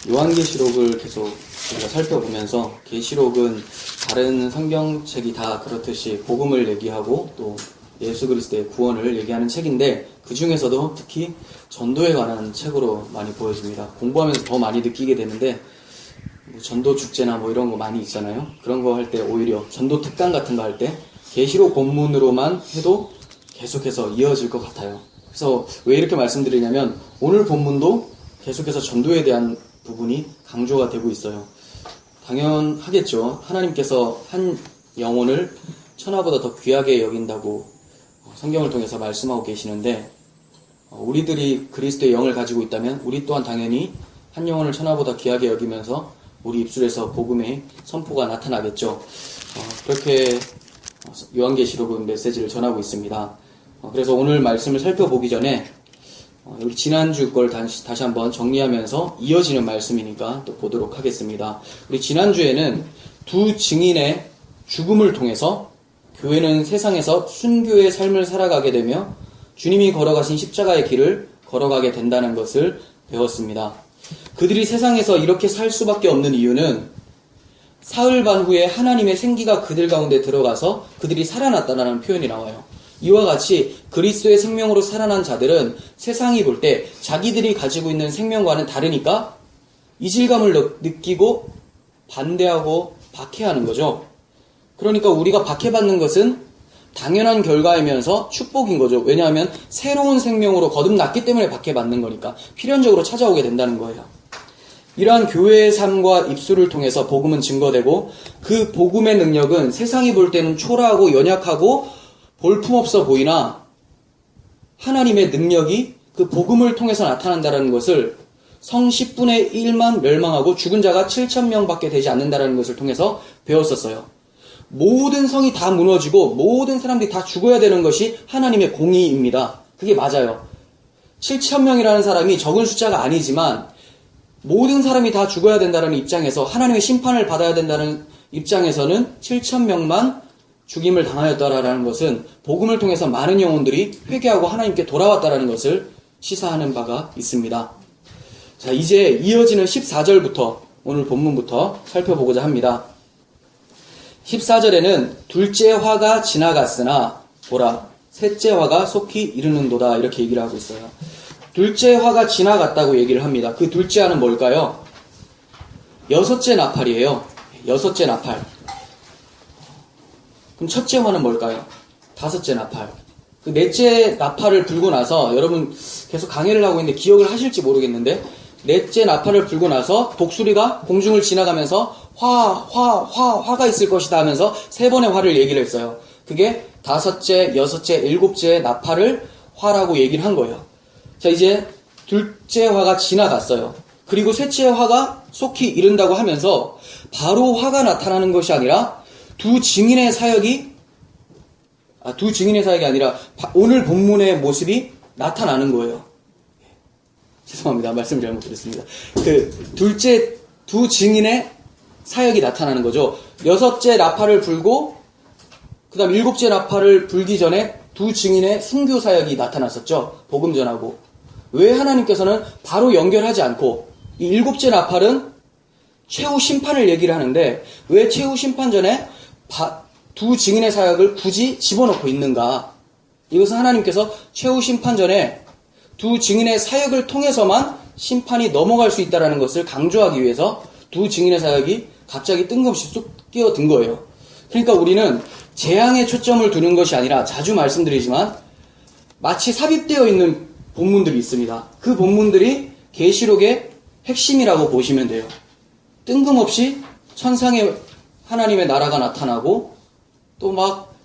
요한계시록을 계속 우리가 살펴보면서 계시록은 다른 성경책이 다 그렇듯이 복음을 얘기하고 또 예수 그리스도의 구원을 얘기하는 책인데 그 중에서도 특히 전도에 관한 책으로 많이 보여집니다. 공부하면서 더 많이 느끼게 되는데 뭐 전도 축제나 뭐 이런 거 많이 있잖아요. 그런 거 할 때 오히려 전도 특강 같은 거 할 때 계시록 본문으로만 해도 계속해서 이어질 것 같아요. 그래서 왜 이렇게 말씀드리냐면 오늘 본문도 계속해서 전도에 대한 부분이 강조가 되고 있어요. 당연하겠죠. 하나님께서 한 영혼을 천하보다 더 귀하게 여긴다고 성경을 통해서 말씀하고 계시는데 우리들이 그리스도의 영을 가지고 있다면 우리 또한 당연히 한 영혼을 천하보다 귀하게 여기면서 우리 입술에서 복음의 선포가 나타나겠죠. 그렇게 요한계시록은 메시지를 전하고 있습니다. 그래서 오늘 말씀을 살펴보기 전에 우리 지난주 걸 다시 한번 정리하면서 이어지는 말씀이니까 또 보도록 하겠습니다. 우리 지난주에는 두 증인의 죽음을 통해서 교회는 세상에서 순교의 삶을 살아가게 되며 주님이 걸어가신 십자가의 길을 걸어가게 된다는 것을 배웠습니다. 그들이 세상에서 이렇게 살 수밖에 없는 이유는 사흘 반 후에 하나님의 생기가 그들 가운데 들어가서 그들이 살아났다는 표현이 나와요. 이와 같이 그리스도의 생명으로 살아난 자들은 세상이 볼 때 자기들이 가지고 있는 생명과는 다르니까 이질감을 느끼고 반대하고 박해하는 거죠. 그러니까 우리가 박해받는 것은 당연한 결과이면서 축복인 거죠. 왜냐하면 새로운 생명으로 거듭났기 때문에 박해받는 거니까 필연적으로 찾아오게 된다는 거예요. 이러한 교회의 삶과 입술을 통해서 복음은 증거되고 그 복음의 능력은 세상이 볼 때는 초라하고 연약하고 볼품없어 보이나 하나님의 능력이 그 복음을 통해서 나타난다는 것을 성 10분의 1만 멸망하고 죽은 자가 7,000명밖에 되지 않는다는 것을 통해서 배웠었어요. 모든 성이 다 무너지고 모든 사람들이 다 죽어야 되는 것이 하나님의 공의입니다. 그게 맞아요. 7,000명이라는 사람이 적은 숫자가 아니지만 모든 사람이 다 죽어야 된다는 입장에서 하나님의 심판을 받아야 된다는 입장에서는 7,000명만 죽임을 당하였다라는 것은 복음을 통해서 많은 영혼들이 회개하고 하나님께 돌아왔다라는 것을 시사하는 바가 있습니다. 자, 이제 이어지는 14절부터 오늘 본문부터 살펴보고자 합니다. 14절에는 둘째 화가 지나갔으나 보라 셋째 화가 속히 이르는도다 이렇게 얘기를 하고 있어요. 둘째 화가 지나갔다고 얘기를 합니다. 그 둘째 화는 뭘까요? 여섯째 나팔이에요. 여섯째 나팔. 그럼 첫째 화는 뭘까요? 다섯째 나팔. 그 넷째 나팔을 불고 나서 여러분 계속 강의를 하고 있는데 기억을 하실지 모르겠는데 넷째 나팔을 불고 나서 독수리가 공중을 지나가면서 화가 있을 것이다 하면서 세 번의 화를 얘기를 했어요. 그게 다섯째, 여섯째, 일곱째 나팔을 화라고 얘기를 한 거예요. 자, 이제 둘째 화가 지나갔어요. 그리고 셋째 화가 속히 이른다고 하면서 바로 화가 나타나는 것이 아니라 두 증인의 사역이 아니라 오늘 본문의 모습이 나타나는 거예요. 죄송합니다. 말씀 잘못 드렸습니다. 두 증인의 사역이 나타나는 거죠. 여섯째 나팔을 불고 그 다음 일곱째 나팔을 불기 전에 두 증인의 순교 사역이 나타났었죠. 복음 전하고. 왜 하나님께서는 바로 연결하지 않고 이 일곱째 나팔은 최후 심판을 얘기를 하는데 왜 최후 심판 전에 두 증인의 사역을 굳이 집어넣고 있는가? 이것은 하나님께서 최후 심판 전에 두 증인의 사역을 통해서만 심판이 넘어갈 수 있다는 것을 강조하기 위해서 두 증인의 사역이 갑자기 뜬금없이 쑥 끼어든 거예요. 그러니까 우리는 재앙에 초점을 두는 것이 아니라 자주 말씀드리지만 마치 삽입되어 있는 본문들이 있습니다. 그 본문들이 계시록의 핵심이라고 보시면 돼요. 뜬금없이 천상의 하나님의 나라가 나타나고 또 막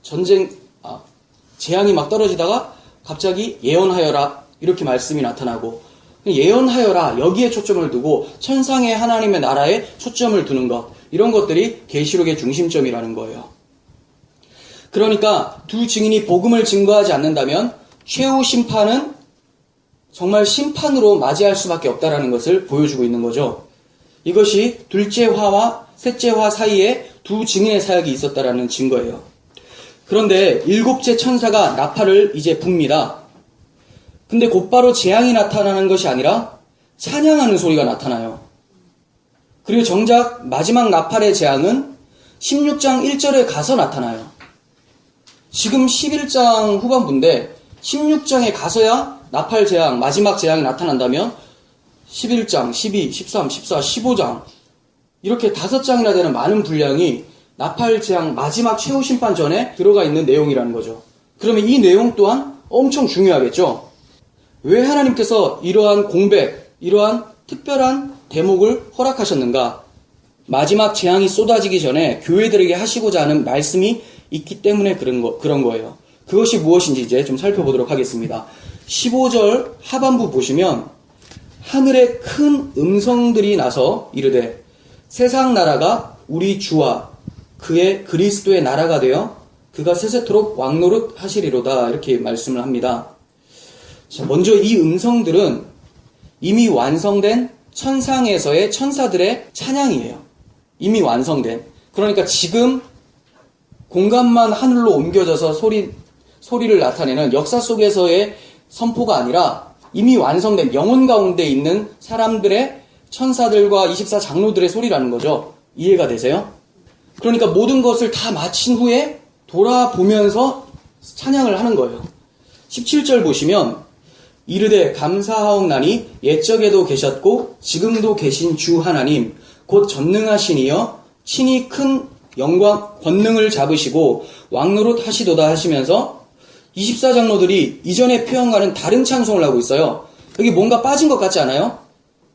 재앙이 막 떨어지다가 갑자기 예언하여라 이렇게 말씀이 나타나고 예언하여라 여기에 초점을 두고 천상의 하나님의 나라에 초점을 두는 것 이런 것들이 계시록의 중심점이라는 거예요. 그러니까 두 증인이 복음을 증거하지 않는다면 최후 심판은 정말 심판으로 맞이할 수밖에 없다는 것을 보여주고 있는 거죠. 이것이 둘째 화와 셋째 화 사이에 두 증인의 사역이 있었다라는 증거예요. 그런데 일곱째 천사가 나팔을 이제 붑니다. 근데 곧바로 재앙이 나타나는 것이 아니라 찬양하는 소리가 나타나요. 그리고 정작 마지막 나팔의 재앙은 16장 1절에 가서 나타나요. 지금 11장 후반부인데 16장에 가서야 나팔 재앙, 마지막 재앙이 나타난다면 11장, 12, 13, 14, 15장 이렇게 5장이나 되는 많은 분량이 나팔 재앙 마지막 최후 심판 전에 들어가 있는 내용이라는 거죠. 그러면 이 내용 또한 엄청 중요하겠죠. 왜 하나님께서 이러한 공백, 이러한 특별한 대목을 허락하셨는가? 마지막 재앙이 쏟아지기 전에 교회들에게 하시고자 하는 말씀이 있기 때문에 그런 거예요. 그것이 무엇인지 이제 좀 살펴보도록 하겠습니다. 15절 하반부 보시면 하늘에 큰 음성들이 나서 이르되 세상 나라가 우리 주와 그의 그리스도의 나라가 되어 그가 세세토록 왕노릇 하시리로다 이렇게 말씀을 합니다. 자, 먼저 이 음성들은 이미 완성된 천상에서의 천사들의 찬양이에요. 이미 완성된. 그러니까 지금 공간만 하늘로 옮겨져서 소리를 나타내는 역사 속에서의 선포가 아니라 이미 완성된 영혼 가운데 있는 사람들의 천사들과 24장로들의 소리라는 거죠. 이해가 되세요? 그러니까 모든 것을 다 마친 후에 돌아보면서 찬양을 하는 거예요. 17절 보시면 이르되 감사하옵나니 옛적에도 계셨고 지금도 계신 주 하나님 곧 전능하신 이여 친히 큰 영광 권능을 잡으시고 왕노릇 하시도다 하시면서 24장로들이 이전의 표현과는 다른 찬송을 하고 있어요. 여기 뭔가 빠진 것 같지 않아요?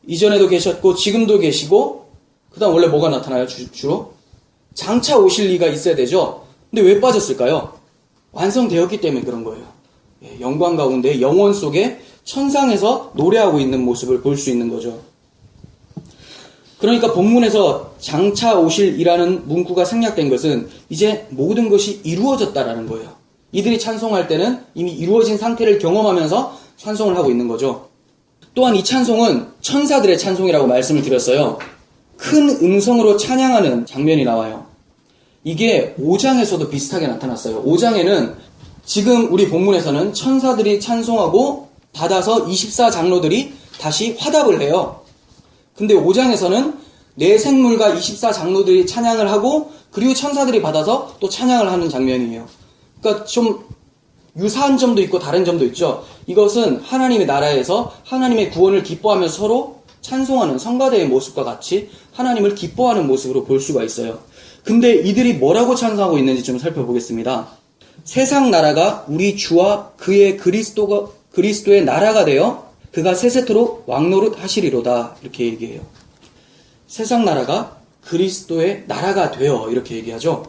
이전에도 계셨고 지금도 계시고 그 다음 원래 뭐가 나타나요? 주로? 장차 오실 리가 있어야 되죠. 근데 왜 빠졌을까요? 완성되었기 때문에 그런 거예요. 영광 가운데 영원 속에 천상에서 노래하고 있는 모습을 볼 수 있는 거죠. 그러니까 본문에서 장차 오실이라는 문구가 생략된 것은 이제 모든 것이 이루어졌다라는 거예요. 이들이 찬송할 때는 이미 이루어진 상태를 경험하면서 찬송을 하고 있는 거죠. 또한 이 찬송은 천사들의 찬송이라고 말씀을 드렸어요. 큰 음성으로 찬양하는 장면이 나와요. 이게 5장에서도 비슷하게 나타났어요. 5장에는 지금 우리 본문에서는 천사들이 찬송하고 받아서 24장로들이 다시 화답을 해요. 근데 5장에서는 내 생물과 24장로들이 찬양을 하고 그리고 천사들이 받아서 또 찬양을 하는 장면이에요. 그러니까 좀 유사한 점도 있고 다른 점도 있죠. 이것은 하나님의 나라에서 하나님의 구원을 기뻐하면서 서로 찬송하는 성가대의 모습과 같이 하나님을 기뻐하는 모습으로 볼 수가 있어요. 근데 이들이 뭐라고 찬송하고 있는지 좀 살펴보겠습니다. 세상 나라가 우리 주와 그의 그리스도의 나라가 되어 그가 세세토록 왕노릇 하시리로다 이렇게 얘기해요. 세상 나라가 그리스도의 나라가 되어 이렇게 얘기하죠.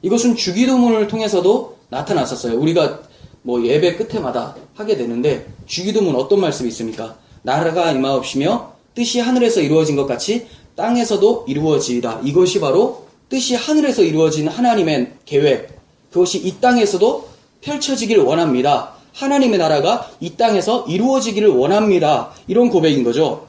이것은 주기도문을 통해서도 나타났었어요. 우리가 뭐 예배 끝에마다 하게 되는데 주기도문 어떤 말씀이 있습니까? 나라가 임하옵시며 뜻이 하늘에서 이루어진 것 같이 땅에서도 이루어지이다. 이것이 바로 뜻이 하늘에서 이루어진 하나님의 계획, 그것이 이 땅에서도 펼쳐지길 원합니다. 하나님의 나라가 이 땅에서 이루어지기를 원합니다. 이런 고백인 거죠.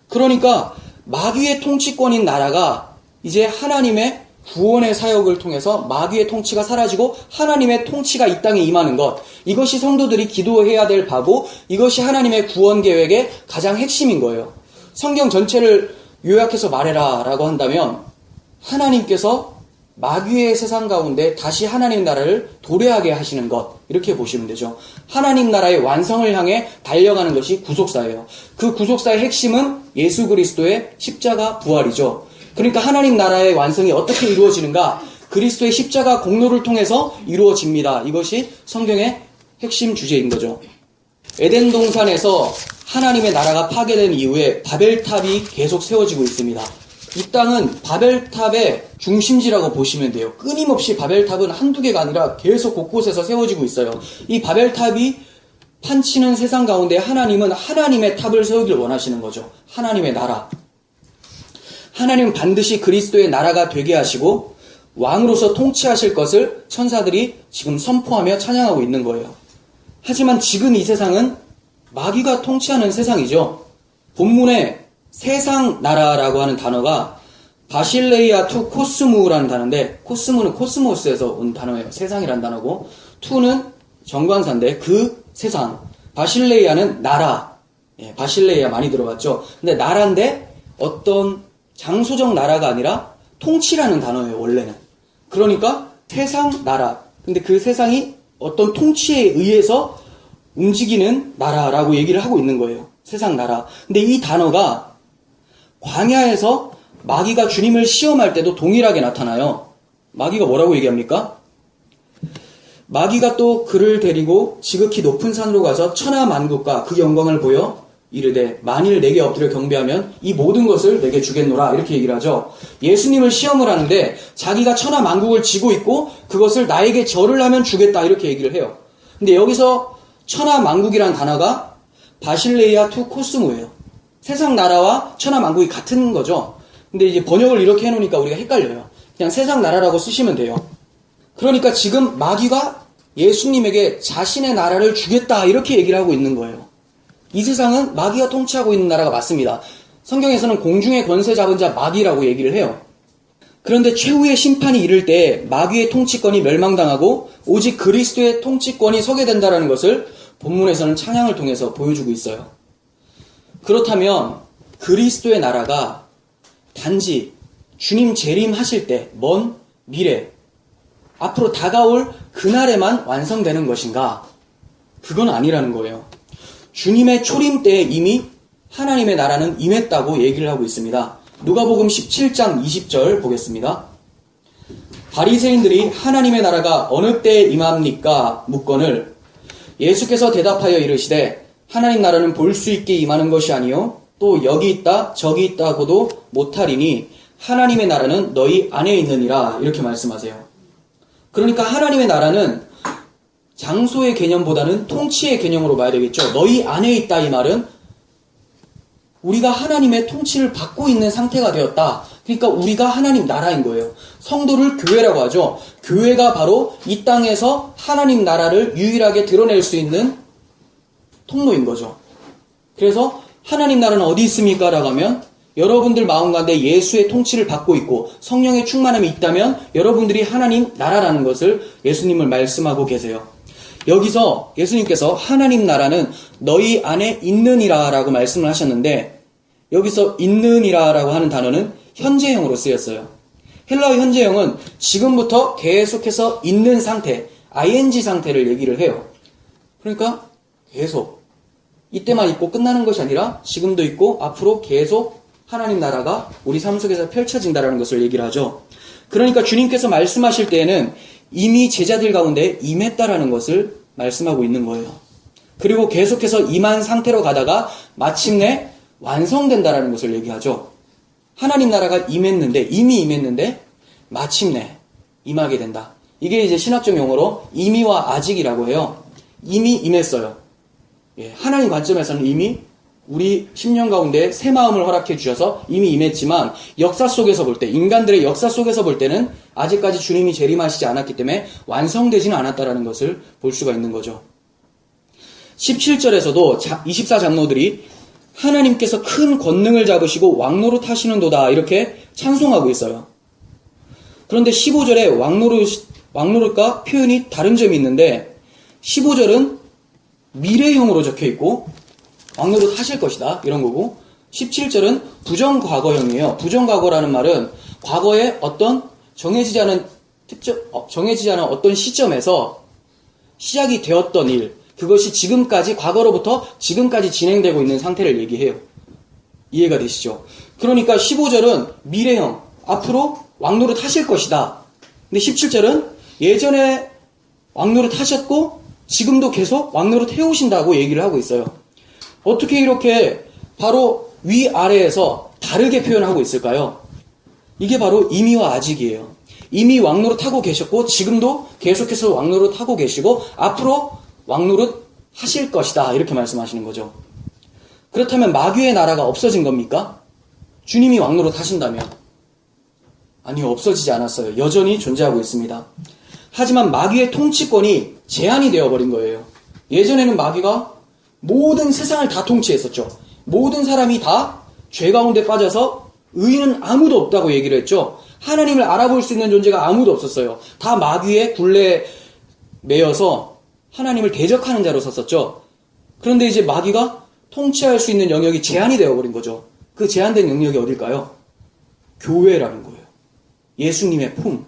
그러니까 마귀의 통치권인 나라가 이제 하나님의 구원의 사역을 통해서 마귀의 통치가 사라지고 하나님의 통치가 이 땅에 임하는 것, 이것이 성도들이 기도해야 될 바고 이것이 하나님의 구원 계획의 가장 핵심인 거예요. 성경 전체를 요약해서 말해라 라고 한다면 하나님께서 마귀의 세상 가운데 다시 하나님 나라를 도래하게 하시는 것, 이렇게 보시면 되죠. 하나님 나라의 완성을 향해 달려가는 것이 구속사예요. 그 구속사의 핵심은 예수 그리스도의 십자가 부활이죠. 그러니까 하나님 나라의 완성이 어떻게 이루어지는가? 그리스도의 십자가 공로를 통해서 이루어집니다. 이것이 성경의 핵심 주제인 거죠. 에덴 동산에서 하나님의 나라가 파괴된 이후에 바벨탑이 계속 세워지고 있습니다. 이 땅은 바벨탑의 중심지라고 보시면 돼요. 끊임없이 바벨탑은 한두 개가 아니라 계속 곳곳에서 세워지고 있어요. 이 바벨탑이 판치는 세상 가운데 하나님은 하나님의 탑을 세우길 원하시는 거죠. 하나님의 나라. 하나님은 반드시 그리스도의 나라가 되게 하시고 왕으로서 통치하실 것을 천사들이 지금 선포하며 찬양하고 있는 거예요. 하지만 지금 이 세상은 마귀가 통치하는 세상이죠. 본문에 세상 나라라고 하는 단어가 바실레이아 투 코스무라는 단어인데, 코스무는 코스모스에서 온 단어예요. 세상이란 단어고, 투는 정관사인데 그 세상, 바실레이아는 나라. 바실레이아 많이 들어봤죠. 근데 나라인데 어떤 장소적 나라가 아니라 통치라는 단어예요, 원래는. 그러니까 세상 나라. 근데 그 세상이 어떤 통치에 의해서 움직이는 나라라고 얘기를 하고 있는 거예요. 세상 나라. 근데 이 단어가 광야에서 마귀가 주님을 시험할 때도 동일하게 나타나요. 마귀가 뭐라고 얘기합니까? 마귀가 또 그를 데리고 지극히 높은 산으로 가서 천하만국과 그 영광을 보여 이르되 만일 내게 엎드려 경배하면 이 모든 것을 내게 주겠노라 이렇게 얘기를 하죠. 예수님을 시험을 하는데 자기가 천하만국을 쥐고 있고 그것을 나에게 절을 하면 주겠다 이렇게 얘기를 해요. 근데 여기서 천하만국이란 단어가 바실레이아 투 코스모예요. 세상 나라와 천하만국이 같은 거죠. 근데 이제 번역을 이렇게 해놓으니까 우리가 헷갈려요. 그냥 세상 나라라고 쓰시면 돼요. 그러니까 지금 마귀가 예수님에게 자신의 나라를 주겠다 이렇게 얘기를 하고 있는 거예요. 이 세상은 마귀가 통치하고 있는 나라가 맞습니다. 성경에서는 공중의 권세 잡은 자 마귀라고 얘기를 해요. 그런데 최후의 심판이 이를 때 마귀의 통치권이 멸망당하고 오직 그리스도의 통치권이 서게 된다는 것을 본문에서는 찬양을 통해서 보여주고 있어요. 그렇다면 그리스도의 나라가 단지 주님 재림하실 때 먼 미래 앞으로 다가올 그날에만 완성되는 것인가? 그건 아니라는 거예요. 주님의 초림 때에 이미 하나님의 나라는 임했다고 얘기를 하고 있습니다. 누가복음 17장 20절 보겠습니다. 바리새인들이 하나님의 나라가 어느 때에 임합니까? 묻거늘 예수께서 대답하여 이르시되 하나님 나라는 볼 수 있게 임하는 것이 아니요 또 여기 있다 저기 있다고도 못하리니 하나님의 나라는 너희 안에 있느니라 이렇게 말씀하세요. 그러니까 하나님의 나라는 장소의 개념보다는 통치의 개념으로 봐야 되겠죠. 너희 안에 있다 이 말은 우리가 하나님의 통치를 받고 있는 상태가 되었다. 그러니까 우리가 하나님 나라인 거예요. 성도를 교회라고 하죠. 교회가 바로 이 땅에서 하나님 나라를 유일하게 드러낼 수 있는 통로인 거죠. 그래서 하나님 나라는 어디 있습니까? 라고 하면 여러분들 마음 가운데 예수의 통치를 받고 있고 성령의 충만함이 있다면 여러분들이 하나님 나라라는 것을 예수님을 말씀하고 계세요. 여기서 예수님께서 하나님 나라는 너희 안에 있느니라 라고 말씀을 하셨는데 여기서 있느니라 라고 하는 단어는 현재형으로 쓰였어요. 헬라어 현재형은 지금부터 계속해서 있는 상태, ing 상태를 얘기를 해요. 그러니까 계속 이때만 있고 끝나는 것이 아니라 지금도 있고 앞으로 계속 하나님 나라가 우리 삶 속에서 펼쳐진다는 것을 얘기를 하죠. 그러니까 주님께서 말씀하실 때에는 이미 제자들 가운데 임했다라는 것을 말씀하고 있는 거예요. 그리고 계속해서 임한 상태로 가다가 마침내 완성된다라는 것을 얘기하죠. 하나님 나라가 이미 임했는데 마침내 임하게 된다. 이게 이제 신학적 용어로 이미와 아직이라고 해요. 이미 임했어요. 하나님 관점에서는 이미 우리 10년 가운데 새 마음을 허락해 주셔서 이미 임했지만 역사 속에서 볼 때, 인간들의 역사 속에서 볼 때는 아직까지 주님이 재림하시지 않았기 때문에 완성되지는 않았다는 것을 볼 수가 있는 거죠. 17절에서도 24장로들이 하나님께서 큰 권능을 잡으시고 왕노릇 하시는도다 이렇게 찬송하고 있어요. 그런데 15절에 왕노릇과 표현이 다른 점이 있는데 15절은 미래형으로 적혀 있고 왕노릇 하실 것이다 이런 거고 17절은 부정과거형이에요. 부정과거라는 말은 과거에 어떤 정해지지 않은 어떤 시점에서 시작이 되었던 일, 그것이 지금까지 과거로부터 지금까지 진행되고 있는 상태를 얘기해요. 이해가 되시죠? 그러니까 15절은 미래형, 앞으로 왕노릇 하실 것이다. 근데 17절은 예전에 왕노릇 하셨고 지금도 계속 왕노릇 해오신다고 얘기를 하고 있어요. 어떻게 이렇게 바로 위아래에서 다르게 표현하고 있을까요? 이게 바로 이미와 아직이에요. 이미 왕노릇 하고 계셨고 지금도 계속해서 왕노릇 하고 계시고 앞으로 왕노릇 하실 것이다 이렇게 말씀하시는 거죠. 그렇다면 마귀의 나라가 없어진 겁니까? 주님이 왕노릇 하신다면? 아니요, 없어지지 않았어요. 여전히 존재하고 있습니다. 하지만 마귀의 통치권이 제한이 되어버린 거예요. 예전에는 마귀가 모든 세상을 다 통치했었죠. 모든 사람이 다 죄 가운데 빠져서 의인은 아무도 없다고 얘기를 했죠. 하나님을 알아볼 수 있는 존재가 아무도 없었어요. 다 마귀의 굴레에 매여서 하나님을 대적하는 자로 섰었죠. 그런데 이제 마귀가 통치할 수 있는 영역이 제한이 되어버린 거죠. 그 제한된 영역이 어딜까요? 교회라는 거예요. 예수님의 품.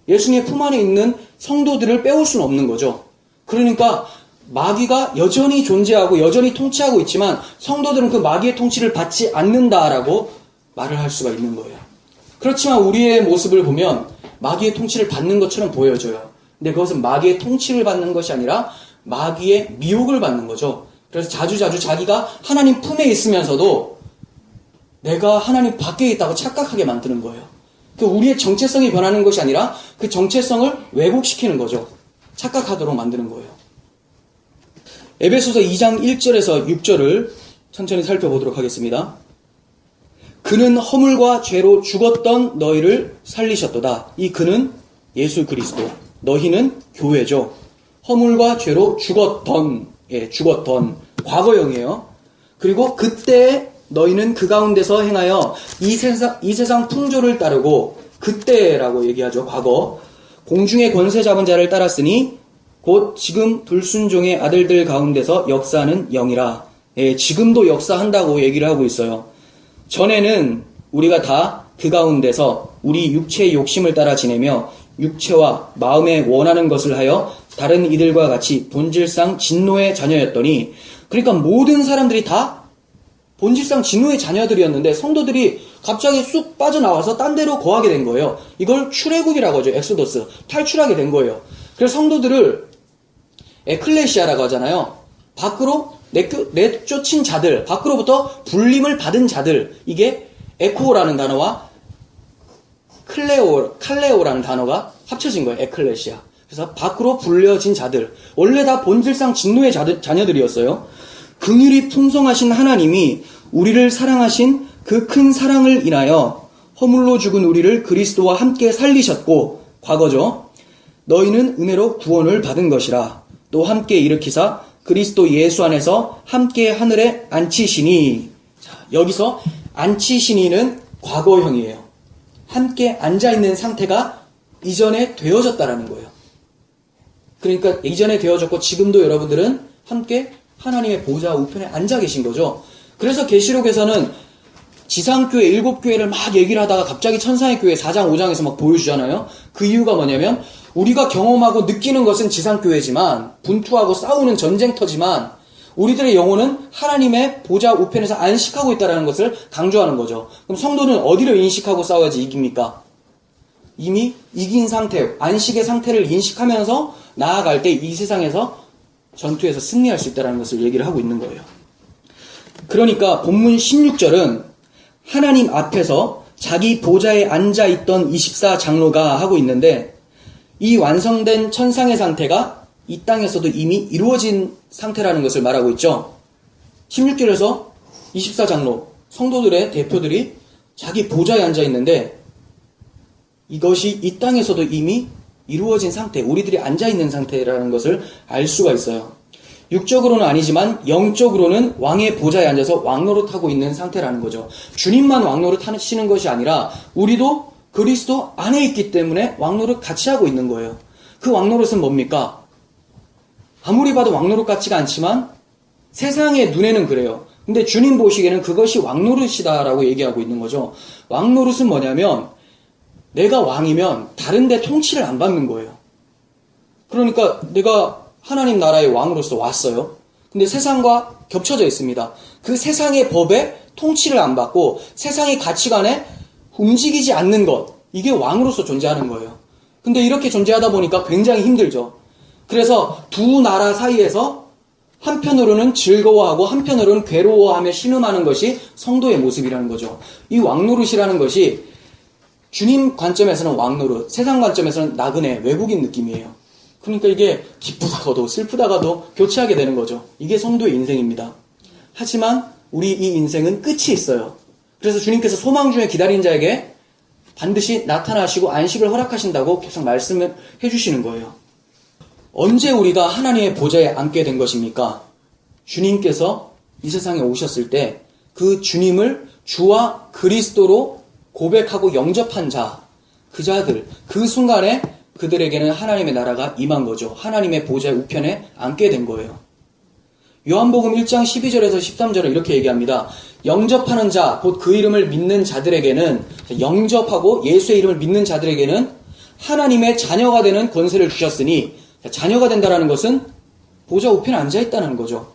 예수님의 품 안에 있는 성도들을 빼올 수는 없는 거죠. 그러니까 마귀가 여전히 존재하고 여전히 통치하고 있지만 성도들은 그 마귀의 통치를 받지 않는다라고 말을 할 수가 있는 거예요. 그렇지만 우리의 모습을 보면 마귀의 통치를 받는 것처럼 보여져요. 근데 그것은 마귀의 통치를 받는 것이 아니라 마귀의 미혹을 받는 거죠. 그래서 자주자주 자기가 하나님 품에 있으면서도 내가 하나님 밖에 있다고 착각하게 만드는 거예요. 우리의 정체성이 변하는 것이 아니라 그 정체성을 왜곡시키는 거죠. 착각하도록 만드는 거예요. 에베소서 2장 1절에서 6절을 천천히 살펴보도록 하겠습니다. 그는 허물과 죄로 죽었던 너희를 살리셨도다. 이 그는 예수 그리스도, 너희는 교회죠. 허물과 죄로 죽었던, 죽었던 과거형이에요. 그리고 그때 너희는 그 가운데서 행하여 이 세상 풍조를 따르고, 그때라고 얘기하죠. 과거. 공중의 권세 잡은 자를 따랐으니 곧 지금 불순종의 아들들 가운데서 역사하는 영이라. 지금도 역사한다고 얘기를 하고 있어요. 전에는 우리가 다 그 가운데서 우리 육체의 욕심을 따라 지내며 육체와 마음에 원하는 것을 하여 다른 이들과 같이 본질상 진노의 자녀였더니, 그러니까 모든 사람들이 다 본질상 진노의 자녀들이었는데 성도들이 갑자기 쑥 빠져나와서 딴 데로 거하게 된 거예요. 이걸 출애굽이라고 하죠. 엑소더스. 탈출하게 된 거예요. 그래서 성도들을 에클레시아라고 하잖아요. 밖으로 내쫓은 자들, 밖으로부터 불림을 받은 자들, 이게 에코라는 단어와 칼레오라는 단어가 합쳐진 거예요. 에클레시아. 그래서 밖으로 불려진 자들, 원래 다 본질상 진노의 자녀들이었어요. 긍휼이 풍성하신 하나님이 우리를 사랑하신 그 큰 사랑을 인하여 허물로 죽은 우리를 그리스도와 함께 살리셨고, 과거죠. 너희는 은혜로 구원을 받은 것이라. 또 함께 일으키사 그리스도 예수 안에서 함께 하늘에 앉히시니. 자, 여기서 앉히시니는 과거형이에요. 함께 앉아있는 상태가 이전에 되어졌다라는 거예요. 그러니까 이전에 되어졌고 지금도 여러분들은 함께 하나님의 보좌 우편에 앉아 계신 거죠. 그래서 계시록에서는 지상교회 7교회를 막 얘기를 하다가 갑자기 천상의 교회 4장 5장에서 막 보여주잖아요. 그 이유가 뭐냐면 우리가 경험하고 느끼는 것은 지상교회지만, 분투하고 싸우는 전쟁터지만 우리들의 영혼은 하나님의 보좌 우편에서 안식하고 있다는 것을 강조하는 거죠. 그럼 성도는 어디를 인식하고 싸워야지 이깁니까? 이미 이긴 상태, 안식의 상태를 인식하면서 나아갈 때 이 세상에서 전투에서 승리할 수 있다는 것을 얘기를 하고 있는 거예요. 그러니까 본문 16절은 하나님 앞에서 자기 보좌에 앉아있던 24장로가 하고 있는데, 이 완성된 천상의 상태가 이 땅에서도 이미 이루어진 상태라는 것을 말하고 있죠. 16절에서 24장로, 성도들의 대표들이 자기 보좌에 앉아있는데 이것이 이 땅에서도 이미 이루어진 상태, 우리들이 앉아있는 상태라는 것을 알 수가 있어요. 육적으로는 아니지만 영적으로는 왕의 보좌에 앉아서 왕노릇하고 있는 상태라는 거죠. 주님만 왕노릇 하시는 것이 아니라 우리도 그리스도 안에 있기 때문에 왕노릇 같이 하고 있는 거예요. 그 왕노릇은 뭡니까? 아무리 봐도 왕노릇 같지가 않지만 세상의 눈에는 그래요. 근데 주님 보시기에는 그것이 왕노릇이다라고 얘기하고 있는 거죠. 왕노릇은 뭐냐면 내가 왕이면 다른 데 통치를 안 받는 거예요. 그러니까 내가 하나님 나라의 왕으로서 왔어요. 근데 세상과 겹쳐져 있습니다. 그 세상의 법에 통치를 안 받고 세상의 가치관에 움직이지 않는 것, 이게 왕으로서 존재하는 거예요. 근데 이렇게 존재하다 보니까 굉장히 힘들죠. 그래서 두 나라 사이에서 한편으로는 즐거워하고 한편으로는 괴로워하며 신음하는 것이 성도의 모습이라는 거죠. 이 왕노릇이라는 것이 주님 관점에서는 왕노릇, 세상 관점에서는 나그네, 외국인 느낌이에요. 그러니까 이게 기쁘다가도 슬프다가도 교체하게 되는 거죠. 이게 성도의 인생입니다. 하지만 우리 이 인생은 끝이 있어요. 그래서 주님께서 소망 중에 기다린 자에게 반드시 나타나시고 안식을 허락하신다고 계속 말씀을 해주시는 거예요. 언제 우리가 하나님의 보좌에 앉게 된 것입니까? 주님께서 이 세상에 오셨을 때 그 주님을 주와 그리스도로 고백하고 영접한 자, 그 자들, 그 순간에 그들에게는 하나님의 나라가 임한 거죠. 하나님의 보좌의 우편에 앉게 된 거예요. 요한복음 1장 12절에서 13절은 이렇게 얘기합니다. 영접하는 자, 곧 그 이름을 믿는 자들에게는, 영접하고 예수의 이름을 믿는 자들에게는 하나님의 자녀가 되는 권세를 주셨으니, 자녀가 된다라는 것은 보좌 우편에 앉아있다는 거죠.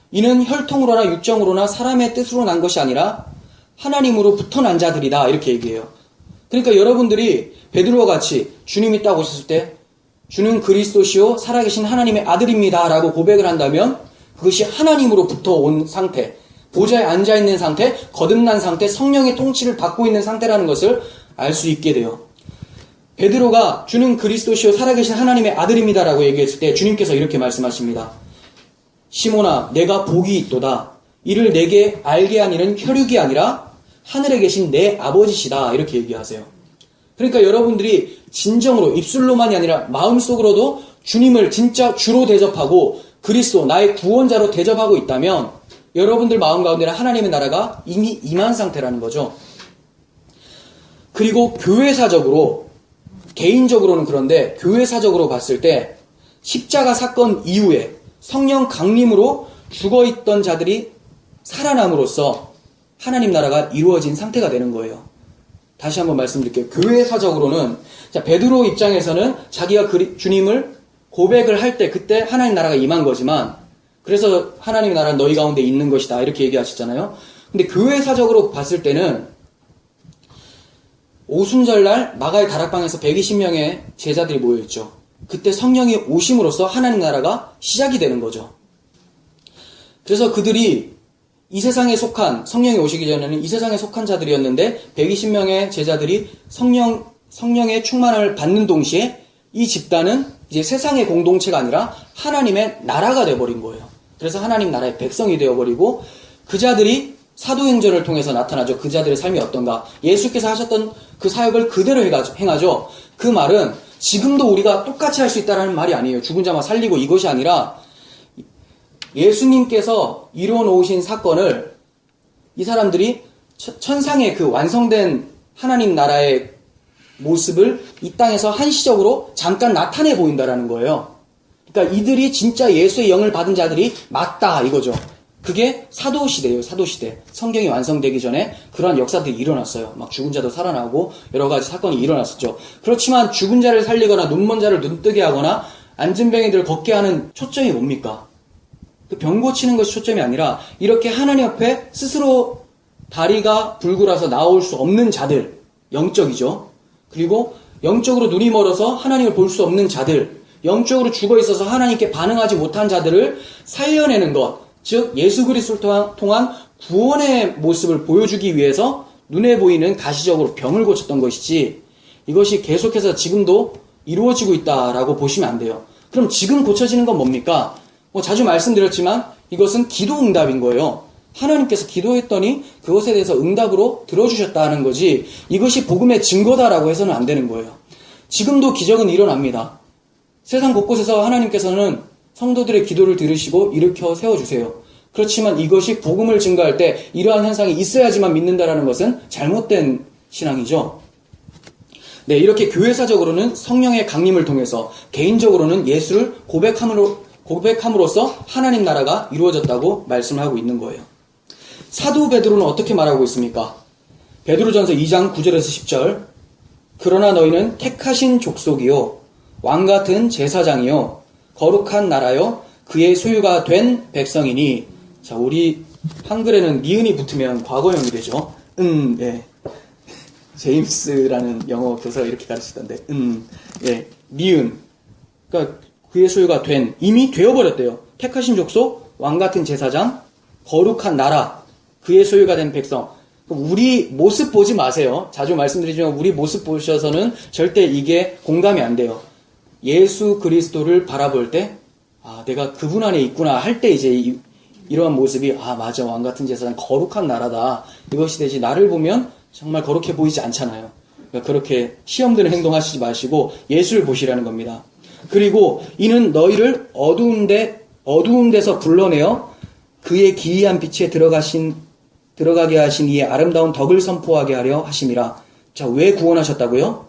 이는 혈통으로나 육정으로나 사람의 뜻으로 난 것이 아니라 하나님으로부터 난 자들이다, 이렇게 얘기해요. 그러니까 여러분들이 베드로와 같이 주님이 딱 오셨을 때 주는 그리스도시요 살아계신 하나님의 아들입니다 라고 고백을 한다면 그것이 하나님으로부터 온 상태, 보좌에 앉아있는 상태, 거듭난 상태, 성령의 통치를 받고 있는 상태라는 것을 알 수 있게 돼요. 베드로가 주는 그리스도시요 살아계신 하나님의 아들입니다 라고 얘기했을 때 주님께서 이렇게 말씀하십니다. 시몬아, 내가 복이 있도다. 이를 내게 알게 한 이는 혈육이 아니라 하늘에 계신 내 아버지시다, 이렇게 얘기하세요. 그러니까 여러분들이 진정으로 입술로만이 아니라 마음속으로도 주님을 진짜 주로 대접하고 그리스도 나의 구원자로 대접하고 있다면 여러분들 마음 가운데는 하나님의 나라가 이미 임한 상태라는 거죠. 그리고 교회사적으로, 개인적으로는 그런데 교회사적으로 봤을 때 십자가 사건 이후에 성령 강림으로 죽어있던 자들이 살아남으로써 하나님 나라가 이루어진 상태가 되는 거예요. 다시 한번 말씀드릴게요. 교회사적으로는 베드로 입장에서는 자기가 주님을 고백을 할 때 그때 하나님 나라가 임한 거지만, 그래서 하나님의 나라는 너희 가운데 있는 것이다 이렇게 얘기하셨잖아요. 근데 교회사적으로 봤을 때는 오순절날 마가의 다락방에서 120명의 제자들이 모여있죠. 그때 성령이 오심으로써 하나님 나라가 시작이 되는 거죠. 그래서 그들이 이 세상에 속한, 성령이 오시기 전에는 이 세상에 속한 자들이었는데 120명의 제자들이 성령의 충만을 받는 동시에 이 집단은 이제 세상의 공동체가 아니라 하나님의 나라가 되어버린 거예요. 그래서 하나님 나라의 백성이 되어버리고 그 자들이 사도행전을 통해서 나타나죠. 그 자들의 삶이 어떤가. 예수께서 하셨던 그 사역을 그대로 행하죠. 그 말은 지금도 우리가 똑같이 할 수 있다는 말이 아니에요. 죽은 자만 살리고 이것이 아니라 예수님께서 이루어 놓으신 사건을 이 사람들이 천상의 그 완성된 하나님 나라의 모습을 이 땅에서 한시적으로 잠깐 나타내 보인다라는 거예요. 그러니까 이들이 진짜 예수의 영을 받은 자들이 맞다 이거죠. 그게 사도시대예요. 사도시대. 성경이 완성되기 전에 그러한 역사들이 일어났어요. 막 죽은 자도 살아나고 여러 가지 사건이 일어났었죠. 그렇지만 죽은 자를 살리거나 눈먼 자를 눈뜨게 하거나 앉은 병이들을 걷게 하는 초점이 뭡니까? 그 병 고치는 것이 초점이 아니라 이렇게 하나님 앞에 스스로 다리가 불구라서 나올 수 없는 자들, 영적이죠. 그리고 영적으로 눈이 멀어서 하나님을 볼 수 없는 자들, 영적으로 죽어 있어서 하나님께 반응하지 못한 자들을 살려내는 것, 즉 예수 그리스도를 통한 구원의 모습을 보여주기 위해서 눈에 보이는 가시적으로 병을 고쳤던 것이지, 이것이 계속해서 지금도 이루어지고 있다라고 보시면 안 돼요. 그럼 지금 고쳐지는 건 뭡니까? 자주 말씀드렸지만 이것은 기도 응답인 거예요. 하나님께서 기도했더니 그것에 대해서 응답으로 들어주셨다는 거지, 이것이 복음의 증거다라고 해서는 안 되는 거예요. 지금도 기적은 일어납니다. 세상 곳곳에서 하나님께서는 성도들의 기도를 들으시고 일으켜 세워주세요. 그렇지만 이것이 복음을 증거할 때 이러한 현상이 있어야지만 믿는다라는 것은 잘못된 신앙이죠. 네, 이렇게 교회사적으로는 성령의 강림을 통해서, 개인적으로는 예수를 고백함으로써 하나님 나라가 이루어졌다고 말씀하고 있는 거예요. 사도 베드로는 어떻게 말하고 있습니까? 베드로전서 2장 9절에서 10절. 그러나 너희는 택하신 족속이요 왕같은 제사장이요 거룩한 나라요 그의 소유가 된 백성이니. 자, 우리 한글에는 니은이 붙으면 과거형이 되죠. 예. 제임스라는 영어 교사가 이렇게 가르치던데, 예, 니은. 그러니까 그의 소유가 된, 이미 되어버렸대요. 택하신 족속, 왕같은 제사장, 거룩한 나라, 그의 소유가 된 백성. 우리 모습 보지 마세요. 자주 말씀드리지만 우리 모습 보셔서는 절대 이게 공감이 안 돼요. 예수 그리스도를 바라볼 때, 아, 내가 그분 안에 있구나 할 때 이제 이러한 모습이, 아, 맞아, 왕같은 제사장, 거룩한 나라다, 이것이 되지. 나를 보면 정말 거룩해 보이지 않잖아요. 그러니까 그렇게 시험드는 행동하시지 마시고 예수를 보시라는 겁니다. 그리고 이는 너희를 어두운 데서 불러내어 그의 기이한 빛에 들어가게 하신 이의 아름다운 덕을 선포하게 하려 하심이라. 자, 왜 구원하셨다고요?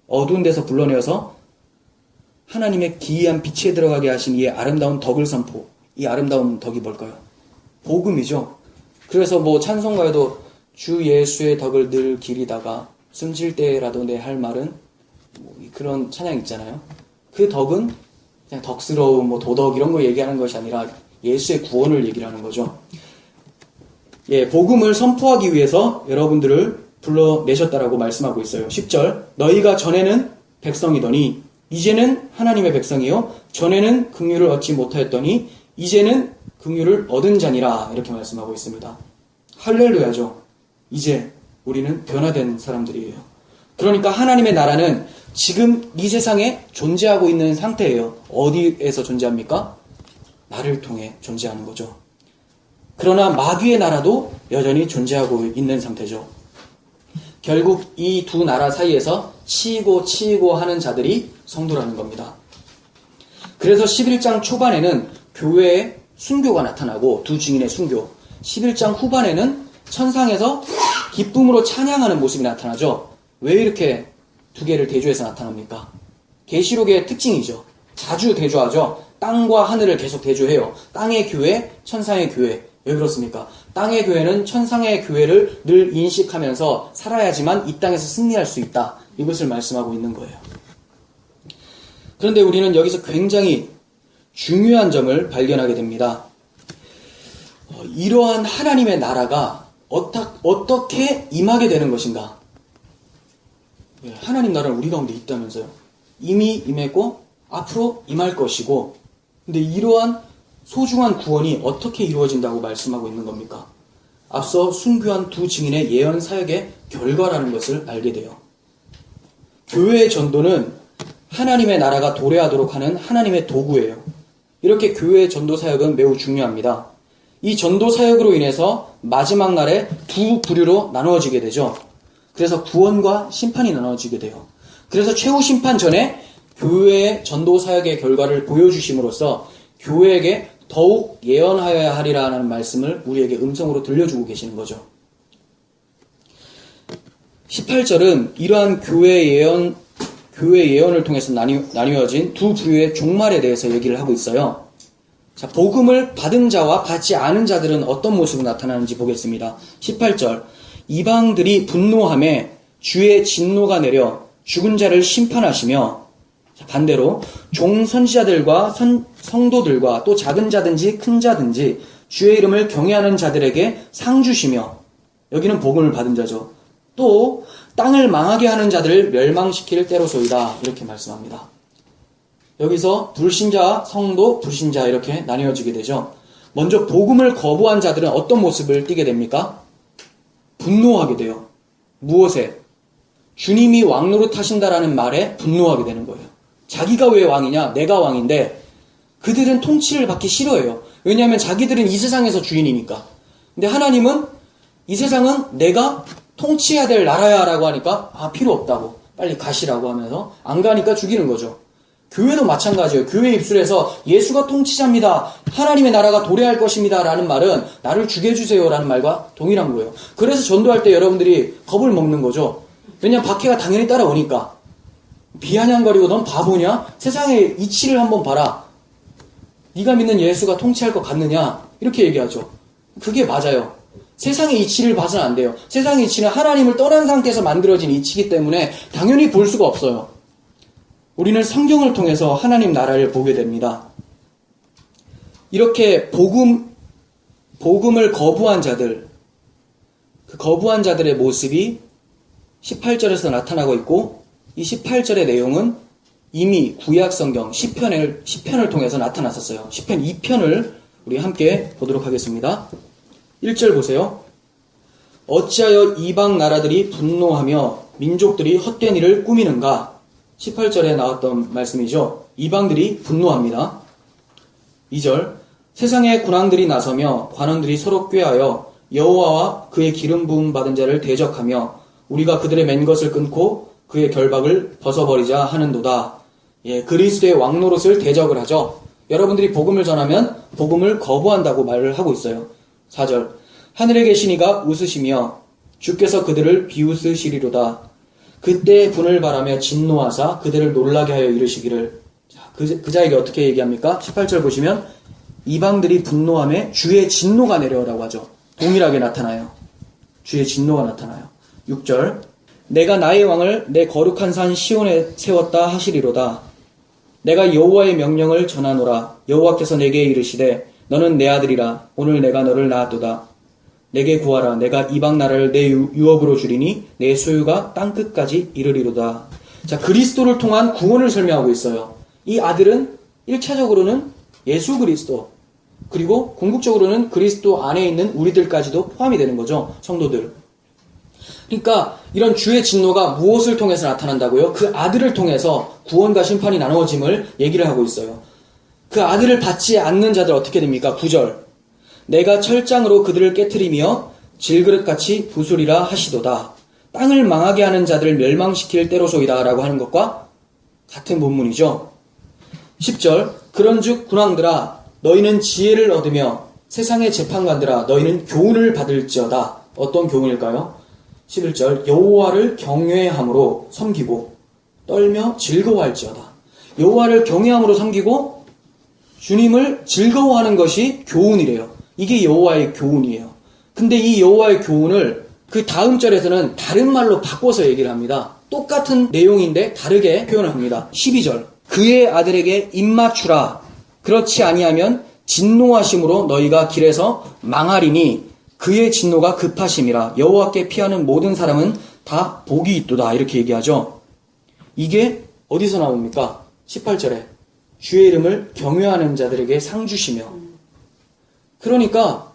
어두운 데서 불러내어서 하나님의 기이한 빛에 들어가게 하신 이의 아름다운 덕을 선포. 이 아름다운 덕이 뭘까요? 복음이죠. 그래서 뭐 찬송가에도 주 예수의 덕을 늘 기리다가 숨질 때라도 내 할 말은 뭐 그런 찬양 있잖아요. 그 덕은 그냥 덕스러움, 뭐 도덕 이런 거 얘기하는 것이 아니라 예수의 구원을 얘기를 하는 거죠. 예, 복음을 선포하기 위해서 여러분들을 불러내셨다라고 말씀하고 있어요. 10절 너희가 전에는 백성이더니 이제는 하나님의 백성이요 전에는 긍휼을 얻지 못하였더니 이제는 긍휼을 얻은 자니라 이렇게 말씀하고 있습니다. 할렐루야죠. 이제 우리는 변화된 사람들이에요. 그러니까 하나님의 나라는 지금 이 세상에 존재하고 있는 상태예요. 어디에서 존재합니까? 나를 통해 존재하는 거죠. 그러나 마귀의 나라도 여전히 존재하고 있는 상태죠. 결국 이 두 나라 사이에서 치이고 하는 자들이 성도라는 겁니다. 그래서 11장 초반에는 교회의 순교가 나타나고 두 증인의 순교, 11장 후반에는 천상에서 기쁨으로 찬양하는 모습이 나타나죠. 왜 이렇게 두 개를 대조해서 나타납니까? 계시록의 특징이죠. 자주 대조하죠. 땅과 하늘을 계속 대조해요. 땅의 교회, 천상의 교회. 왜 그렇습니까? 땅의 교회는 천상의 교회를 늘 인식하면서 살아야지만 이 땅에서 승리할 수 있다. 이것을 말씀하고 있는 거예요. 그런데 우리는 여기서 굉장히 중요한 점을 발견하게 됩니다. 이러한 하나님의 나라가 어떻게 임하게 되는 것인가? 하나님 나라는 우리 가운데 있다면서요. 이미 임했고 앞으로 임할 것이고, 근데 이러한 소중한 구원이 어떻게 이루어진다고 말씀하고 있는 겁니까? 앞서 순교한 두 증인의 예언 사역의 결과라는 것을 알게 돼요. 교회의 전도는 하나님의 나라가 도래하도록 하는 하나님의 도구예요. 이렇게 교회의 전도 사역은 매우 중요합니다. 이 전도 사역으로 인해서 마지막 날에 두 부류로 나누어지게 되죠. 그래서 구원과 심판이 나눠지게 돼요. 그래서 최후 심판 전에 교회의 전도 사역의 결과를 보여주심으로써 교회에게 더욱 예언하여야 하리라는 말씀을 우리에게 음성으로 들려주고 계시는 거죠. 18절은 이러한 교회의 예언을 통해서 나뉘어진 두 부류의 종말에 대해서 얘기를 하고 있어요. 자, 복음을 받은 자와 받지 않은 자들은 어떤 모습으로 나타나는지 보겠습니다. 18절 이방들이 분노하며 주의 진노가 내려 죽은 자를 심판하시며, 반대로 종선지자들과 성도들과 또 작은 자든지 큰 자든지 주의 이름을 경외하는 자들에게 상 주시며, 여기는 복음을 받은 자죠. 또 땅을 망하게 하는 자들을 멸망시킬 때로소이다 이렇게 말씀합니다. 여기서 불신자, 성도, 불신자 이렇게 나뉘어지게 되죠. 먼저 복음을 거부한 자들은 어떤 모습을 띠게 됩니까? 분노하게 돼요. 무엇에? 주님이 왕노릇하신다라는 말에 분노하게 되는 거예요. 자기가 왜 왕이냐? 내가 왕인데 그들은 통치를 받기 싫어해요. 왜냐하면 자기들은 이 세상에서 주인이니까. 근데 하나님은 이 세상은 내가 통치해야 될 나라야 라고 하니까 필요 없다고 빨리 가시라고 하면서 안 가니까 죽이는 거죠. 교회도 마찬가지예요. 교회 입술에서 예수가 통치자입니다. 하나님의 나라가 도래할 것입니다. 라는 말은 나를 죽여주세요. 라는 말과 동일한 거예요. 그래서 전도할 때 여러분들이 겁을 먹는 거죠. 왜냐하면 박해가 당연히 따라오니까. 비아냥거리고 넌 바보냐? 세상의 이치를 한번 봐라. 네가 믿는 예수가 통치할 것 같느냐? 이렇게 얘기하죠. 그게 맞아요. 세상의 이치를 봐서는 안 돼요. 세상의 이치는 하나님을 떠난 상태에서 만들어진 이치이기 때문에 당연히 볼 수가 없어요. 우리는 성경을 통해서 하나님 나라를 보게 됩니다. 이렇게 복음을 거부한 자들, 그 거부한 자들의 모습이 18절에서 나타나고 있고, 이 18절의 내용은 이미 구약 성경 시편을 통해서 나타났었어요. 시편 2편을 우리 함께 보도록 하겠습니다. 1절 보세요. 어찌하여 이방 나라들이 분노하며 민족들이 헛된 일을 꾸미는가? 18절에 나왔던 말씀이죠. 이방들이 분노합니다. 2절 세상의 군왕들이 나서며 관원들이 서로 꾀하여 여호와와 그의 기름 부음 받은 자를 대적하며 우리가 그들의 맨 것을 끊고 그의 결박을 벗어버리자 하는도다. 예, 그리스도의 왕노릇을 대적을 하죠. 여러분들이 복음을 전하면 복음을 거부한다고 말을 하고 있어요. 4절 하늘에 계신 이가 웃으시며 주께서 그들을 비웃으시리로다. 그때 분을 바라며 진노하사 그들을 놀라게 하여 이르시기를. 그 자에게 어떻게 얘기합니까? 18절 보시면 이방들이 분노함에 주의 진노가 내려오라고 하죠. 동일하게 나타나요. 주의 진노가 나타나요. 6절 내가 나의 왕을 내 거룩한 산 시온에 세웠다 하시리로다. 내가 여호와의 명령을 전하노라. 여호와께서 내게 이르시되 너는 내 아들이라. 오늘 내가 너를 낳았도다. 내게 구하라. 내가 이방 나라를 내 유업으로 주리니 내 소유가 땅끝까지 이르리로다. 자, 그리스도를 통한 구원을 설명하고 있어요. 이 아들은 1차적으로는 예수 그리스도, 그리고 궁극적으로는 그리스도 안에 있는 우리들까지도 포함이 되는 거죠. 성도들. 그러니까 이런 주의 진노가 무엇을 통해서 나타난다고요? 그 아들을 통해서 구원과 심판이 나누어짐을 얘기를 하고 있어요. 그 아들을 받지 않는 자들 어떻게 됩니까? 9절 내가 철장으로 그들을 깨트리며 질그릇같이 부수리라 하시도다. 땅을 망하게 하는 자들을 멸망시킬 때로소이다 라고 하는 것과 같은 본문이죠. 10절 그런즉 군왕들아 너희는 지혜를 얻으며 세상의 재판관들아 너희는 교훈을 받을지어다. 어떤 교훈일까요? 11절 여호와를 경외함으로 섬기고 떨며 즐거워할지어다. 여호와를 경외함으로 섬기고 주님을 즐거워하는 것이 교훈이래요. 이게 여호와의 교훈이에요. 근데 이 여호와의 교훈을 그 다음 절에서는 다른 말로 바꿔서 얘기를 합니다. 똑같은 내용인데 다르게 표현을 합니다. 12절 그의 아들에게 입맞추라. 그렇지 아니하면 진노하심으로 너희가 길에서 망하리니 그의 진노가 급하심이라. 여호와께 피하는 모든 사람은 다 복이 있도다. 이렇게 얘기하죠. 이게 어디서 나옵니까? 18절에 주의 이름을 경외하는 자들에게 상 주시며. 그러니까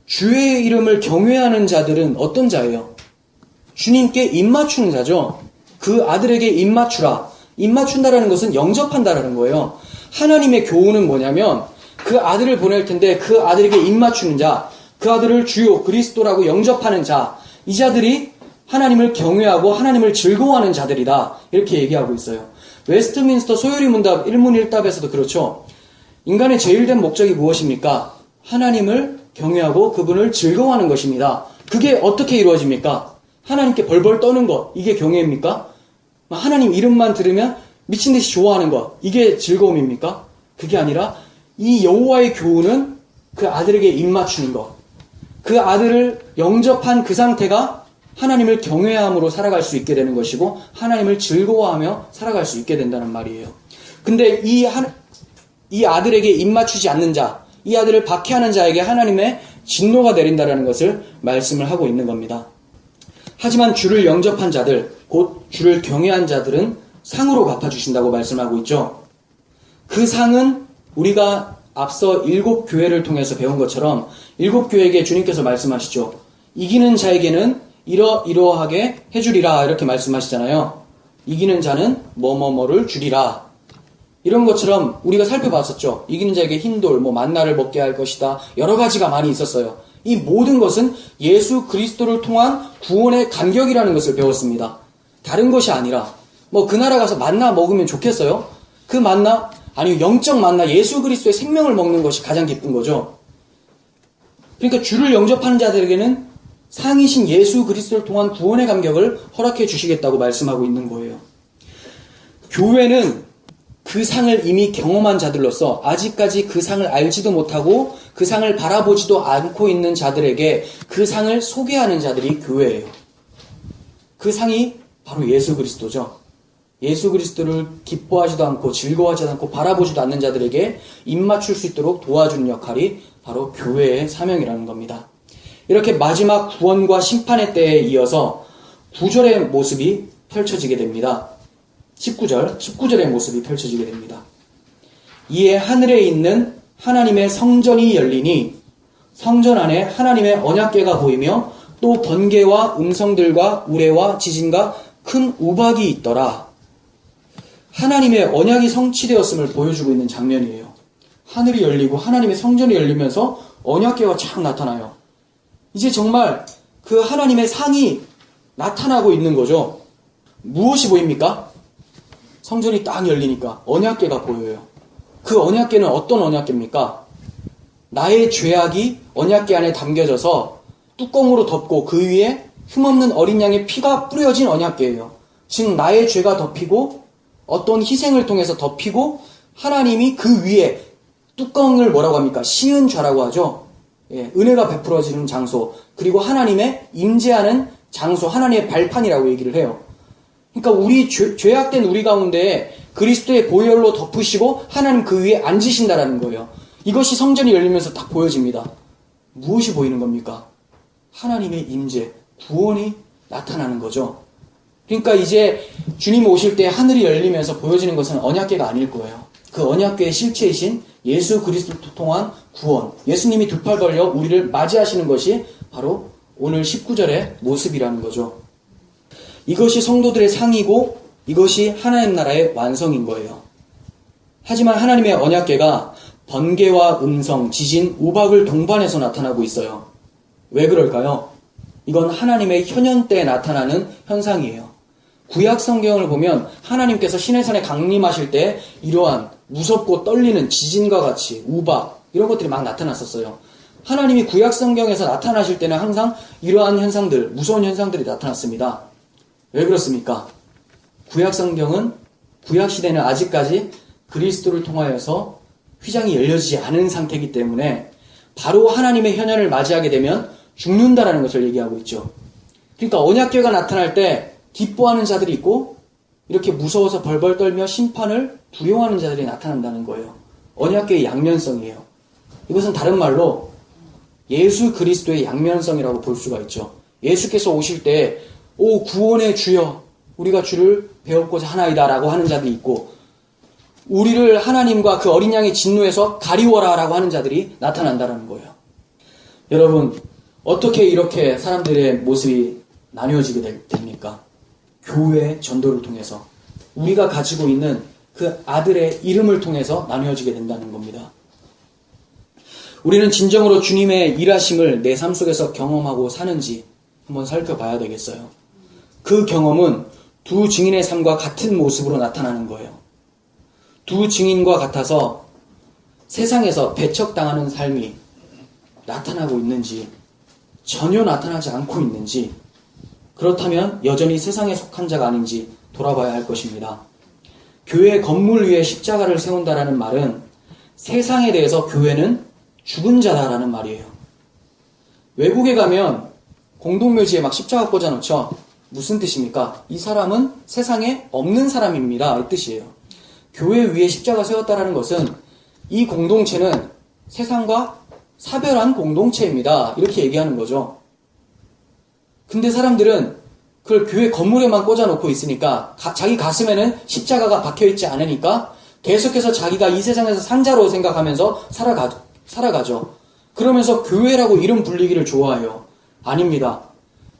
주의 이름을 경외하는 자들은 어떤 자예요? 주님께 입맞추는 자죠. 그 아들에게 입맞추라. 입맞춘다라는 것은 영접한다라는 거예요. 하나님의 교훈은 뭐냐면 그 아들을 보낼 텐데 그 아들에게 입맞추는 자, 그 아들을 주요 그리스도라고 영접하는 자, 이 자들이 하나님을 경외하고 하나님을 즐거워하는 자들이다. 이렇게 얘기하고 있어요. 웨스트민스터 소요리 문답 1문1답에서도 그렇죠. 인간의 제일 된 목적이 무엇입니까? 하나님을 경외하고 그분을 즐거워하는 것입니다. 그게 어떻게 이루어집니까? 하나님께 벌벌 떠는 것, 이게 경외입니까? 하나님 이름만 들으면 미친 듯이 좋아하는 것, 이게 즐거움입니까? 그게 아니라 이 여호와의 교훈은 그 아들에게 입맞추는 것, 그 아들을 영접한 그 상태가 하나님을 경외함으로 살아갈 수 있게 되는 것이고 하나님을 즐거워하며 살아갈 수 있게 된다는 말이에요. 근데 이 아들에게 입맞추지 않는 자, 이 아들을 박해하는 자에게 하나님의 진노가 내린다는 것을 말씀을 하고 있는 겁니다. 하지만 주를 영접한 자들, 곧 주를 경외한 자들은 상으로 갚아주신다고 말씀하고 있죠. 그 상은 우리가 앞서 7교회를 통해서 배운 것처럼 7교회에게 주님께서 말씀하시죠. 이기는 자에게는 이러이러하게 해주리라 이렇게 말씀하시잖아요. 이기는 자는 뭐뭐뭐를 주리라. 이런 것처럼 우리가 살펴봤었죠. 이기는 자에게 흰돌, 만나를 먹게 할 것이다. 여러 가지가 많이 있었어요. 이 모든 것은 예수 그리스도를 통한 구원의 간격이라는 것을 배웠습니다. 다른 것이 아니라 그 나라 가서 만나 먹으면 좋겠어요? 그 만나, 아니 영적 만나 예수 그리스도의 생명을 먹는 것이 가장 기쁜 거죠. 그러니까 주를 영접하는 자들에게는 상이신 예수 그리스도를 통한 구원의 감격을 허락해 주시겠다고 말씀하고 있는 거예요. 교회는 그 상을 이미 경험한 자들로서 아직까지 그 상을 알지도 못하고 그 상을 바라보지도 않고 있는 자들에게 그 상을 소개하는 자들이 교회예요. 그 상이 바로 예수 그리스도죠. 예수 그리스도를 기뻐하지도 않고 즐거워하지도 않고 바라보지도 않는 자들에게 입맞출 수 있도록 도와주는 역할이 바로 교회의 사명이라는 겁니다. 이렇게 마지막 구원과 심판의 때에 이어서 9절의 모습이 펼쳐지게 됩니다. 19절의 모습이 펼쳐지게 됩니다. 이에 하늘에 있는 하나님의 성전이 열리니 성전 안에 하나님의 언약궤가 보이며 또 번개와 음성들과 우레와 지진과 큰 우박이 있더라. 하나님의 언약이 성취되었음을 보여주고 있는 장면이에요. 하늘이 열리고 하나님의 성전이 열리면서 언약궤가 쫙 나타나요. 이제 정말 그 하나님의 상이 나타나고 있는 거죠. 무엇이 보입니까? 성전이 딱 열리니까 언약궤가 보여요. 그 언약궤는 어떤 언약궤입니까? 나의 죄악이 언약궤 안에 담겨져서 뚜껑으로 덮고 그 위에 흠없는 어린 양의 피가 뿌려진 언약궤예요. 즉 나의 죄가 덮이고 어떤 희생을 통해서 덮이고 하나님이 그 위에 뚜껑을 뭐라고 합니까? 시은 좌라고 하죠. 예, 은혜가 베풀어지는 장소, 그리고 하나님의 임재하는 장소, 하나님의 발판이라고 얘기를 해요. 그러니까 우리 죄악된 우리 가운데 그리스도의 보혈로 덮으시고 하나님 그 위에 앉으신다라는 거예요. 이것이 성전이 열리면서 딱 보여집니다. 무엇이 보이는 겁니까? 하나님의 임재, 구원이 나타나는 거죠. 그러니까 이제 주님 오실 때 하늘이 열리면서 보여지는 것은 언약궤가 아닐 거예요. 그 언약궤의 실체이신 예수 그리스도를 통한 구원, 예수님이 두 팔 벌려 우리를 맞이하시는 것이 바로 오늘 19절의 모습이라는 거죠. 이것이 성도들의 상이고 이것이 하나님 나라의 완성인 거예요. 하지만 하나님의 언약궤가 번개와 음성, 지진, 우박을 동반해서 나타나고 있어요. 왜 그럴까요? 이건 하나님의 현현 때에 나타나는 현상이에요. 구약 성경을 보면 하나님께서 시내산에 강림하실 때 이러한 무섭고 떨리는 지진과 같이 우박 이런 것들이 막 나타났었어요. 하나님이 구약 성경에서 나타나실 때는 항상 이러한 현상들, 무서운 현상들이 나타났습니다. 왜 그렇습니까? 구약 성경은 구약 시대는 아직까지 그리스도를 통하여서 휘장이 열려지지 않은 상태이기 때문에 바로 하나님의 현현을 맞이하게 되면 죽는다라는 것을 얘기하고 있죠. 그러니까 언약궤가 나타날 때 기뻐하는 자들이 있고 이렇게 무서워서 벌벌 떨며 심판을 두려워하는 자들이 나타난다는 거예요. 언약궤의 양면성이에요. 이것은 다른 말로 예수 그리스도의 양면성이라고 볼 수가 있죠. 예수께서 오실 때 오 구원의 주여 우리가 주를 배웠고자 하나이다 라고 하는 자들이 있고 우리를 하나님과 그 어린 양의 진노에서 가리워라 라고 하는 자들이 나타난다는 거예요. 여러분 어떻게 이렇게 사람들의 모습이 나뉘어지게 됩니까? 교회 전도를 통해서 우리가 가지고 있는 그 아들의 이름을 통해서 나뉘어지게 된다는 겁니다. 우리는 진정으로 주님의 일하심을 내 삶 속에서 경험하고 사는지 한번 살펴봐야 되겠어요. 그 경험은 두 증인의 삶과 같은 모습으로 나타나는 거예요. 두 증인과 같아서 세상에서 배척당하는 삶이 나타나고 있는지 전혀 나타나지 않고 있는지 그렇다면 여전히 세상에 속한 자가 아닌지 돌아봐야 할 것입니다. 교회 건물 위에 십자가를 세운다라는 말은 세상에 대해서 교회는 죽은 자다라는 말이에요. 외국에 가면 공동묘지에 막 십자가 꽂아놓죠. 무슨 뜻입니까? 이 사람은 세상에 없는 사람입니다. 이 뜻이에요. 교회 위에 십자가 세웠다라는 것은 이 공동체는 세상과 사별한 공동체입니다. 이렇게 얘기하는 거죠. 근데 사람들은 그걸 교회 건물에만 꽂아놓고 있으니까 자기 가슴에는 십자가가 박혀있지 않으니까 계속해서 자기가 이 세상에서 상자로 생각하면서 살아가죠. 그러면서 교회라고 이름 불리기를 좋아해요. 아닙니다.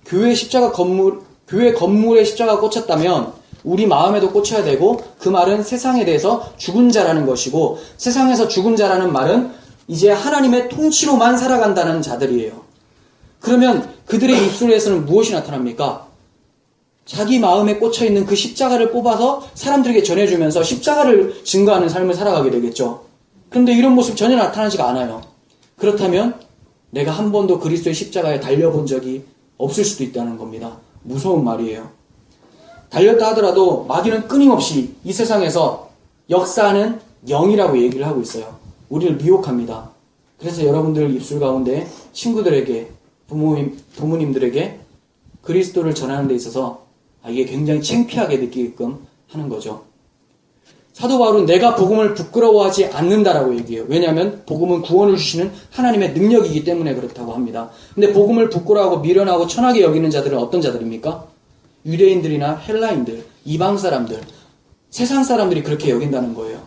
교회 건물에 십자가가 꽂혔다면 우리 마음에도 꽂혀야 되고 그 말은 세상에 대해서 죽은 자라는 것이고 세상에서 죽은 자라는 말은 이제 하나님의 통치로만 살아간다는 자들이에요. 그러면 그들의 입술에서는 무엇이 나타납니까? 자기 마음에 꽂혀있는 그 십자가를 뽑아서 사람들에게 전해주면서 십자가를 증거하는 삶을 살아가게 되겠죠. 그런데 이런 모습 전혀 나타나지가 않아요. 그렇다면 내가 한 번도 그리스도의 십자가에 달려본 적이 없을 수도 있다는 겁니다. 무서운 말이에요. 달렸다 하더라도 마귀는 끊임없이 이 세상에서 역사하는 영이라고 얘기를 하고 있어요. 우리를 미혹합니다. 그래서 여러분들 입술 가운데 친구들에게 부모님들에게 그리스도를 전하는 데 있어서 이게 굉장히 창피하게 느끼게끔 하는 거죠. 사도 바울은 내가 복음을 부끄러워하지 않는다라고 얘기해요. 왜냐하면 복음은 구원을 주시는 하나님의 능력이기 때문에 그렇다고 합니다. 근데 복음을 부끄러워하고 미련하고 천하게 여기는 자들은 어떤 자들입니까? 유대인들이나 헬라인들, 이방 사람들, 세상 사람들이 그렇게 여긴다는 거예요.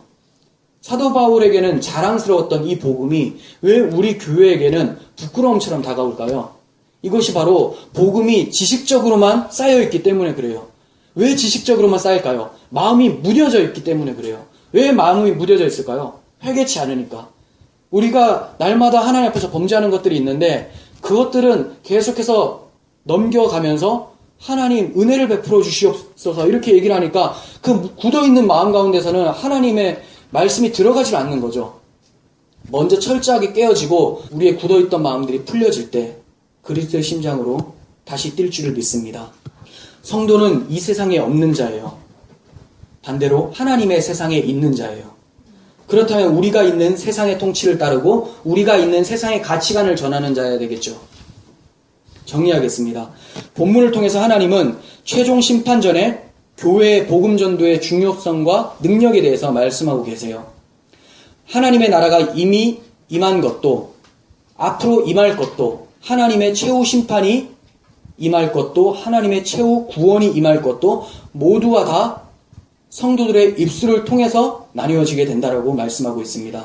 사도 바울에게는 자랑스러웠던 이 복음이 왜 우리 교회에게는 부끄러움처럼 다가올까요? 이것이 바로 복음이 지식적으로만 쌓여있기 때문에 그래요. 왜 지식적으로만 쌓일까요? 마음이 무뎌져 있기 때문에 그래요. 왜 마음이 무뎌져 있을까요? 회개치 않으니까. 우리가 날마다 하나님 앞에서 범죄하는 것들이 있는데 그것들은 계속해서 넘겨가면서 하나님 은혜를 베풀어 주시옵소서 이렇게 얘기를 하니까 그 굳어있는 마음 가운데서는 하나님의 말씀이 들어가지 않는 거죠. 먼저 철저하게 깨어지고 우리의 굳어있던 마음들이 풀려질 때 그리스도의 심장으로 다시 뛸 줄을 믿습니다. 성도는 이 세상에 없는 자예요. 반대로 하나님의 세상에 있는 자예요. 그렇다면 우리가 있는 세상의 통치를 따르고 우리가 있는 세상의 가치관을 전하는 자여야 되겠죠. 정리하겠습니다. 본문을 통해서 하나님은 최종 심판 전에 교회의 복음 전도의 중요성과 능력에 대해서 말씀하고 계세요. 하나님의 나라가 이미 임한 것도, 앞으로 임할 것도, 하나님의 최후 심판이 임할 것도, 하나님의 최후 구원이 임할 것도 모두가 다 성도들의 입술을 통해서 나뉘어지게 된다라고 말씀하고 있습니다.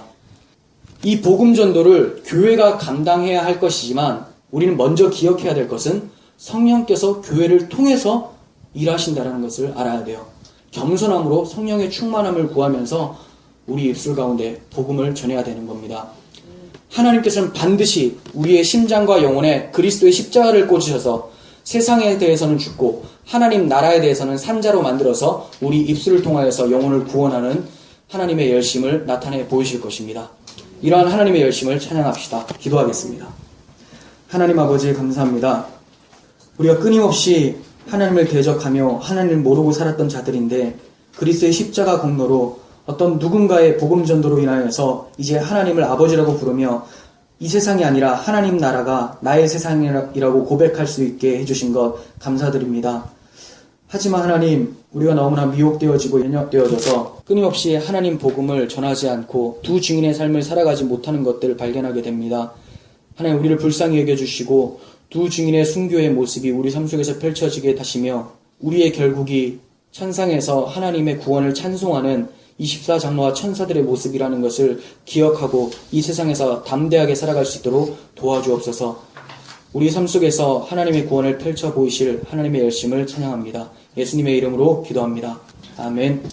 이 복음 전도를 교회가 감당해야 할 것이지만 우리는 먼저 기억해야 될 것은 성령께서 교회를 통해서 일하신다는 것을 알아야 돼요. 겸손함으로 성령의 충만함을 구하면서 우리 입술 가운데 복음을 전해야 되는 겁니다. 하나님께서는 반드시 우리의 심장과 영혼에 그리스도의 십자가를 꽂으셔서 세상에 대해서는 죽고 하나님 나라에 대해서는 산자로 만들어서 우리 입술을 통하여서 영혼을 구원하는 하나님의 열심을 나타내 보이실 것입니다. 이러한 하나님의 열심을 찬양합시다. 기도하겠습니다. 하나님 아버지 감사합니다. 우리가 끊임없이 하나님을 대적하며 하나님을 모르고 살았던 자들인데 그리스도의 십자가 공로로 어떤 누군가의 복음 전도로 인하여서 이제 하나님을 아버지라고 부르며 이 세상이 아니라 하나님 나라가 나의 세상이라고 고백할 수 있게 해주신 것 감사드립니다. 하지만 하나님, 우리가 너무나 미혹되어지고 연역되어져서 끊임없이 하나님 복음을 전하지 않고 두 증인의 삶을 살아가지 못하는 것들을 발견하게 됩니다. 하나님, 우리를 불쌍히 여겨주시고 두 증인의 순교의 모습이 우리 삶 속에서 펼쳐지게 하시며 우리의 결국이 천상에서 하나님의 구원을 찬송하는 24장로와 천사들의 모습이라는 것을 기억하고 이 세상에서 담대하게 살아갈 수 있도록 도와주옵소서. 우리 삶 속에서 하나님의 구원을 펼쳐 보이실 하나님의 열심을 찬양합니다. 예수님의 이름으로 기도합니다. 아멘.